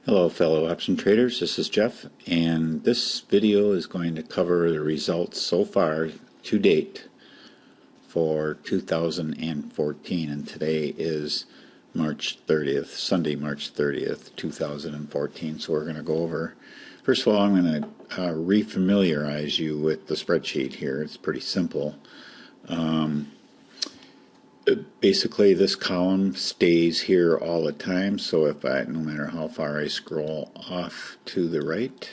Hello fellow option traders, this is Jeff, and this video is going to cover the results so far to date for 2014, and today is March 30th, Sunday, March 30th, 2014. So we're going to go over, first of all, I'm going to refamiliarize you with the spreadsheet here. It's pretty simple. Basically this column stays here all the time, so if no matter how far I scroll off to the right,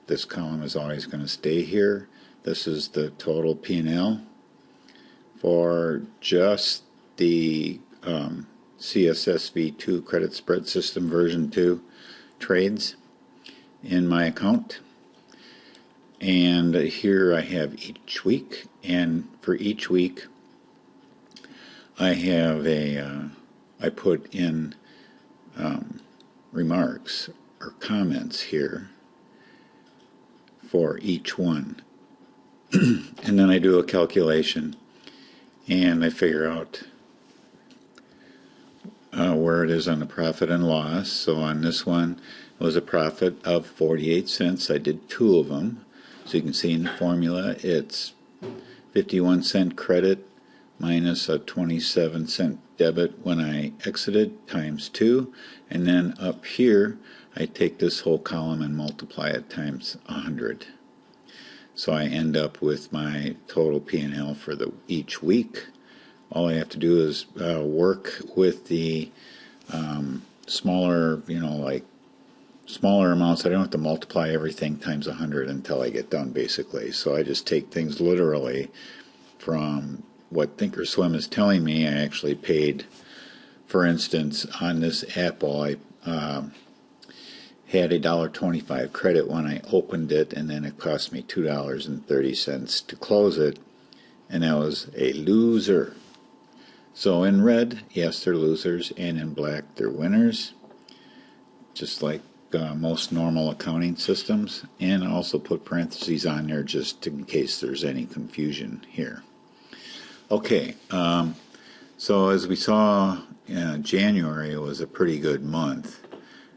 this column is always going to stay here. This is the total P&L for just the CSSv2 credit spread system version 2 trades in my account. And here I have each week, and for each week I have I put in remarks or comments here for each one. And then I do a calculation and I figure out where it is on the profit and loss. So on this one it was a profit of 48 cents. I did two of them. So you can see in the formula it's 51-cent credit minus a 27-cent debit when I exited times 2, and then up here I take this whole column and multiply it times 100. So I end up with my total P&L for each week. All I have to do is work with the smaller, like smaller amounts. I don't have to multiply everything times 100 until I get done, basically. So I just take things literally from what Thinkorswim is telling me. I actually paid, for instance, on this apple, I had a $1.25 credit when I opened it, and then it cost me $2.30 to close it, and that was a loser. So in red, yes, they're losers, and in black, they're winners, just like most normal accounting systems. And I also put parentheses on there just in case there's any confusion here. Okay, so as we saw, January was a pretty good month,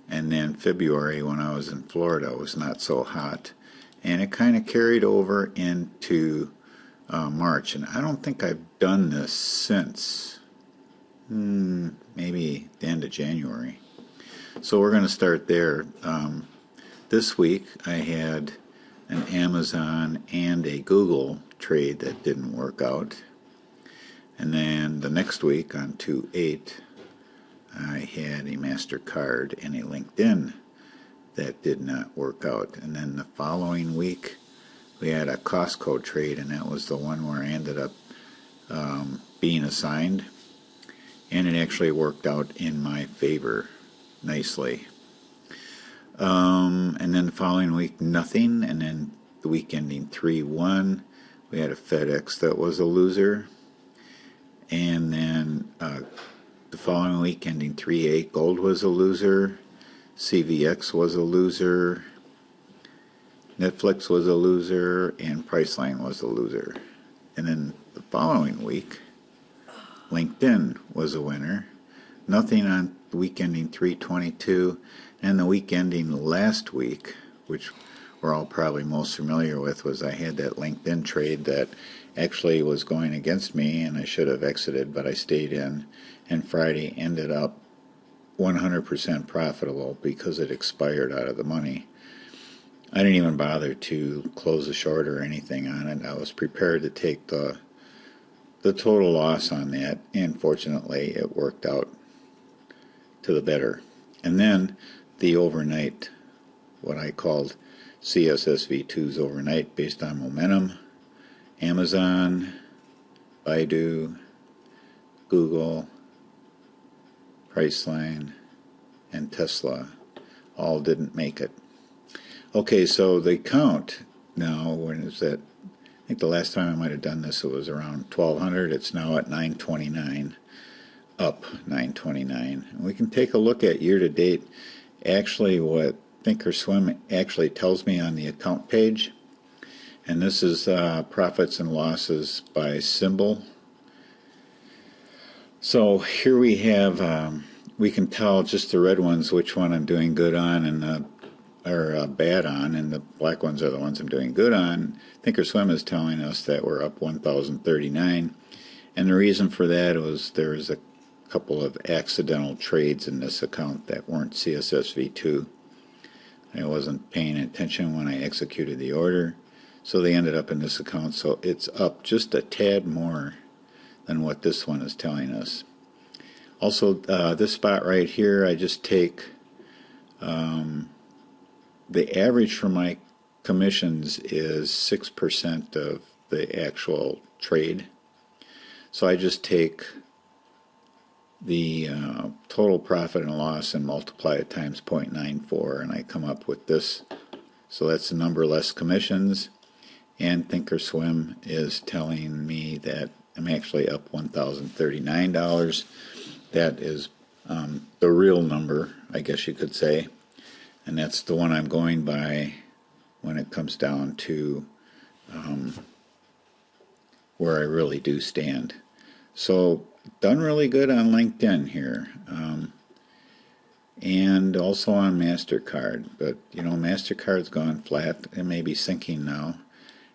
and then February, when I was in Florida, was not so hot, and it kind of carried over into March. And I don't think I've done this since maybe the end of January. So we're going to start there. This week I had an Amazon and a Google trade that didn't work out. And then the next week, on 2/8, I had a MasterCard and a LinkedIn that did not work out. And then the following week, we had a Costco trade, and that was the one where I ended up being assigned. And it actually worked out in my favor nicely. And then the following week, nothing. And then the week ending 3/1, we had a FedEx that was a loser. And then the following week, ending 3/8, gold was a loser, CVX was a loser, Netflix was a loser, and Priceline was a loser. And then the following week, LinkedIn was a winner, nothing on the week ending 3/22, and the week ending last week, which we're all probably most familiar with, was I had that LinkedIn trade that actually was going against me, and I should have exited, but I stayed in, and Friday ended up 100% profitable because it expired out of the money. I didn't even bother to close a short or anything on it. I was prepared to take the total loss on that, and fortunately it worked out to the better. And then the overnight, what I called CSSv2's overnight, based on momentum, Amazon, Baidu, Google, Priceline, and Tesla all didn't make it. Okay, so the count now, when is that? I think the last time I might have done this, it was around 1200. It's now at 929, up 929. And we can take a look at year to date. Actually, what Thinkorswim actually tells me on the account page. And this is profits and losses by symbol. So here we have we can tell just the red ones which one I'm doing good on and or bad on, and the black ones are the ones I'm doing good on. Thinkorswim is telling us that we're up 1,039, and the reason for that was there was a couple of accidental trades in this account that weren't CSSv2. I wasn't paying attention when I executed the order, so they ended up in this account. So it's up just a tad more than what this one is telling us. Also, this spot right here, I just take the average for my commissions is 6% of the actual trade. So I just take the total profit and loss and multiply it times 0.94, and I come up with this. So that's the number less commissions, and Thinkorswim is telling me that I'm actually up $1,039. That is the real number, I guess you could say, and that's the one I'm going by when it comes down to where I really do stand. So done really good on LinkedIn here, and also on MasterCard. But you know, MasterCard's gone flat. It may be sinking now,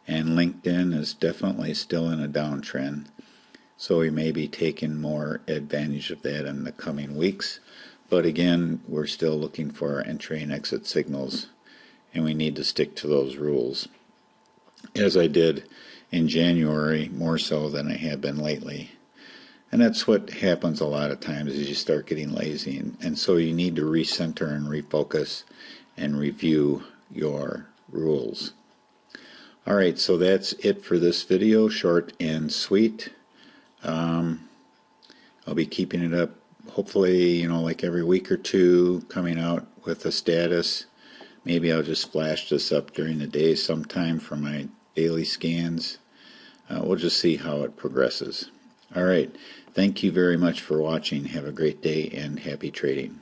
and LinkedIn is definitely still in a downtrend. So we may be taking more advantage of that in the coming weeks. But again, we're still looking for our entry and exit signals, and we need to stick to those rules, as I did in January, more so than I have been lately. And that's what happens a lot of times, is you start getting lazy, and so you need to recenter and refocus and review your rules. All right, so that's it for this video, short and sweet. I'll be keeping it up, hopefully, you know, like every week or two, coming out with a status. Maybe I'll just flash this up during the day sometime for my daily scans. We'll just see how it progresses. All right. Thank you very much for watching. Have a great day and happy trading.